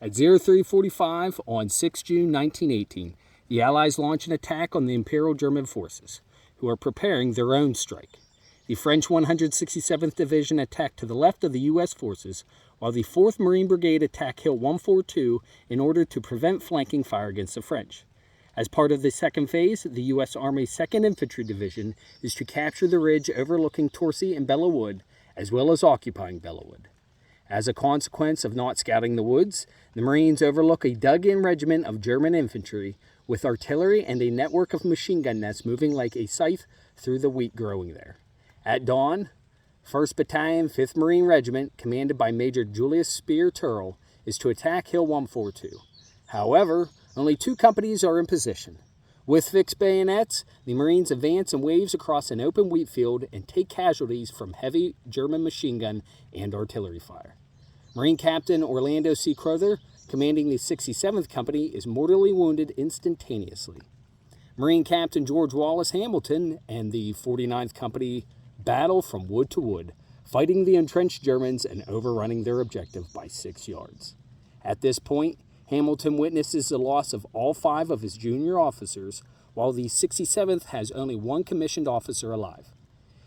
At 03:45 on 6 June 1918, the Allies launch an attack on the Imperial German forces, who are preparing their own strike. The French 167th Division attacked to the left of the U.S. forces, while the 4th Marine Brigade attacked Hill 142 in order to prevent flanking fire against the French. As part of the second phase, the U.S. Army 2nd Infantry Division is to capture the ridge overlooking Torcy and Belleau Wood, as well as occupying Belleau Wood. As a consequence of not scouting the woods, the Marines overlook a dug-in regiment of German infantry with artillery and a network of machine gun nests moving like a scythe through the wheat growing there. At dawn, 1st Battalion, 5th Marine Regiment, commanded by Major Julius Turrill, is to attack Hill 142. However, only 2 companies are in position. With fixed bayonets, the Marines advance in waves across an open wheat field and take casualties from heavy German machine gun and artillery fire. Marine Captain Orlando Crowther, commanding the 67th Company, is mortally wounded instantaneously. Marine Captain George Wallis Hamilton and the 49th Company battle from wood to wood, fighting the entrenched Germans and overrunning their objective by 6 yards. At this point, Hamilton witnesses the loss of all 5 of his junior officers, while the 67th has only 1 commissioned officer alive.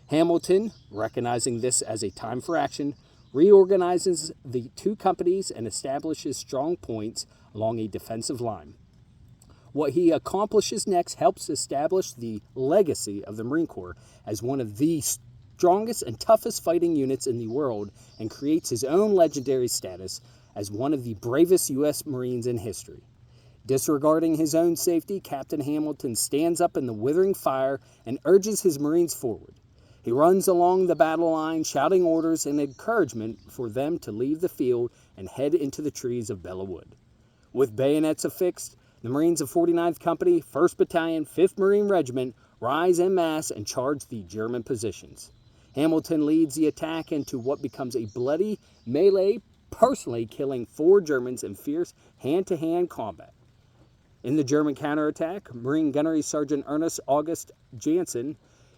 Hamilton, recognizing this as a time for action, reorganizes the 2 companies and establishes strong points along a defensive line. What he accomplishes next helps establish the legacy of the Marine Corps as one of the strongest and toughest fighting units in the world, and creates his own legendary status as one of the bravest U.S. Marines in history. Disregarding his own safety, Captain Hamilton stands up in the withering fire and urges his Marines forward. He runs along the battle line, shouting orders and encouragement for them to leave the field and head into the trees of Belleau Wood. With bayonets affixed, the Marines of 49th Company, 1st Battalion, 5th Marine Regiment rise en masse and charge the German positions. Hamilton leads the attack into what becomes a bloody melee, personally killing 4 Germans in fierce hand-to-hand combat. In the German counterattack, Marine Gunnery Sergeant Ernest Janson,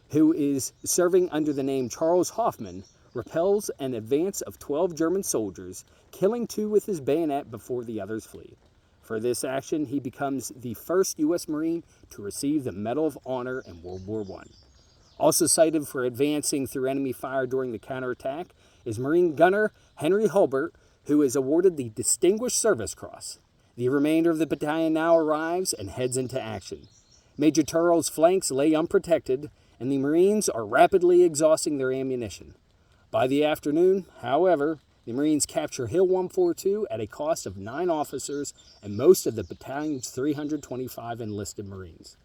who is serving under the name Charles Hoffman, repels an advance of 12 German soldiers, killing 2 with his bayonet before the others flee. For this action, he becomes the first U.S. Marine to receive the Medal of Honor in World War I. Also cited for advancing through enemy fire during the counterattack is Marine Gunner Henry Hulbert, who is awarded the Distinguished Service Cross. The remainder of the battalion now arrives and heads into action. Major Turrill's flanks lay unprotected, and the Marines are rapidly exhausting their ammunition. By the afternoon, however, the Marines capture Hill 142 at a cost of 9 officers and most of the battalion's 325 enlisted Marines.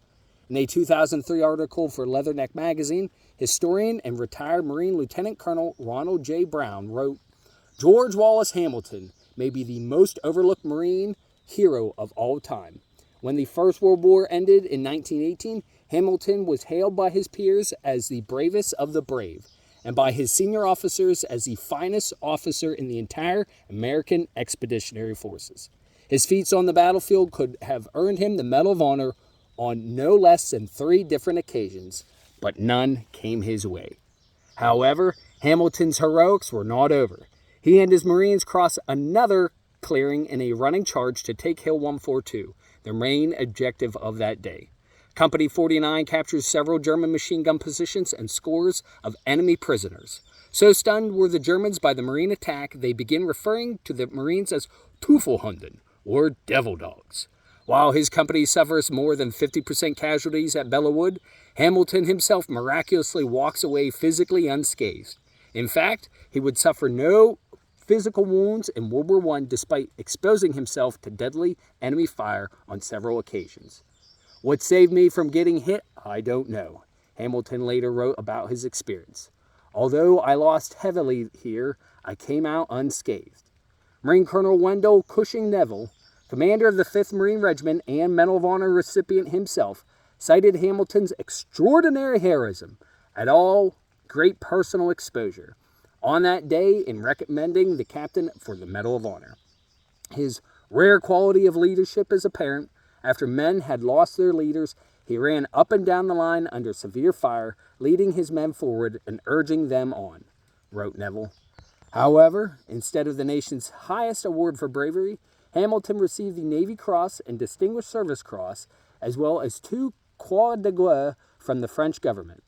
In a 2003 article for Leatherneck magazine, historian and retired Marine Lieutenant Colonel Ronald J. Brown wrote, "George Wallis Hamilton may be the most overlooked Marine hero of all time. When the First World War ended in 1918, Hamilton was hailed by his peers as the bravest of the brave, and by his senior officers as the finest officer in the entire American Expeditionary Forces. His feats on the battlefield could have earned him the Medal of Honor on no less than 3 different occasions, but none came his way." However, Hamilton's heroics were not over. He and his Marines cross another clearing in a running charge to take Hill 142, the main objective of that day. Company 49 captures several German machine gun positions and scores of enemy prisoners. So stunned were the Germans by the Marine attack, they begin referring to the Marines as Teufel Hunden, or devil dogs. While his company suffers more than 50% casualties at Belleau Wood, Hamilton himself miraculously walks away physically unscathed. In fact, he would suffer no physical wounds in World War I despite exposing himself to deadly enemy fire on several occasions. "What saved me from getting hit, I don't know," Hamilton later wrote about his experience. "Although I lost heavily here, I came out unscathed." Marine Colonel Wendell Neville, commander of the 5th Marine Regiment and Medal of Honor recipient himself, cited Hamilton's extraordinary heroism and all great personal exposure on that day in recommending the captain for the Medal of Honor. His rare quality of leadership is apparent. After men had lost their leaders, he ran up and down the line under severe fire, leading his men forward and urging them on, wrote Neville. However, instead of the nation's highest award for bravery, Hamilton received the Navy Cross and Distinguished Service Cross, as well as 2 Croix de Guerre from the French government.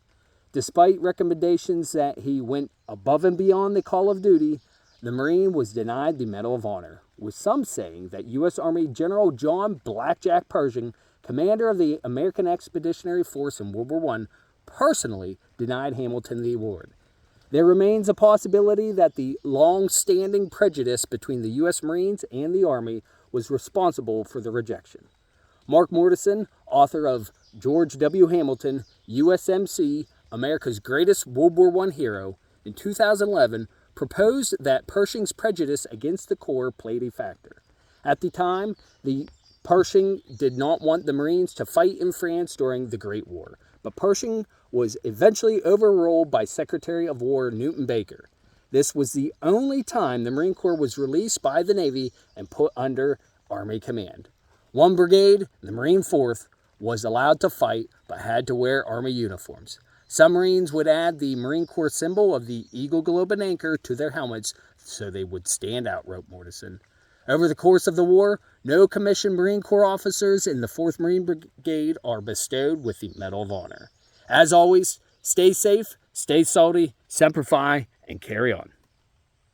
Despite recommendations that he went above and beyond the call of duty, the Marine was denied the Medal of Honor, with some saying that U.S. Army General John Blackjack Pershing, commander of the American Expeditionary Force in World War I, personally denied Hamilton the award. There remains a possibility that the long-standing prejudice between the U.S. Marines and the Army was responsible for the rejection. Mark Mortensen, author of George W. Hamilton, USMC, America's Greatest World War I Hero, in 2011, proposed that Pershing's prejudice against the Corps played a factor. At the time, Pershing did not want the Marines to fight in France during the Great War, but Pershing was eventually overruled by Secretary of War Newton Baker. This was the only time the Marine Corps was released by the Navy and put under Army command. One brigade, the Marine 4th, was allowed to fight but had to wear Army uniforms. Some Marines would add the Marine Corps symbol of the Eagle, Globe, and Anchor to their helmets so they would stand out, wrote Mortensen. Over the course of the war, no commissioned Marine Corps officers in the 4th Marine Brigade are bestowed with the Medal of Honor. As always, stay safe, stay salty, semper fi, and carry on.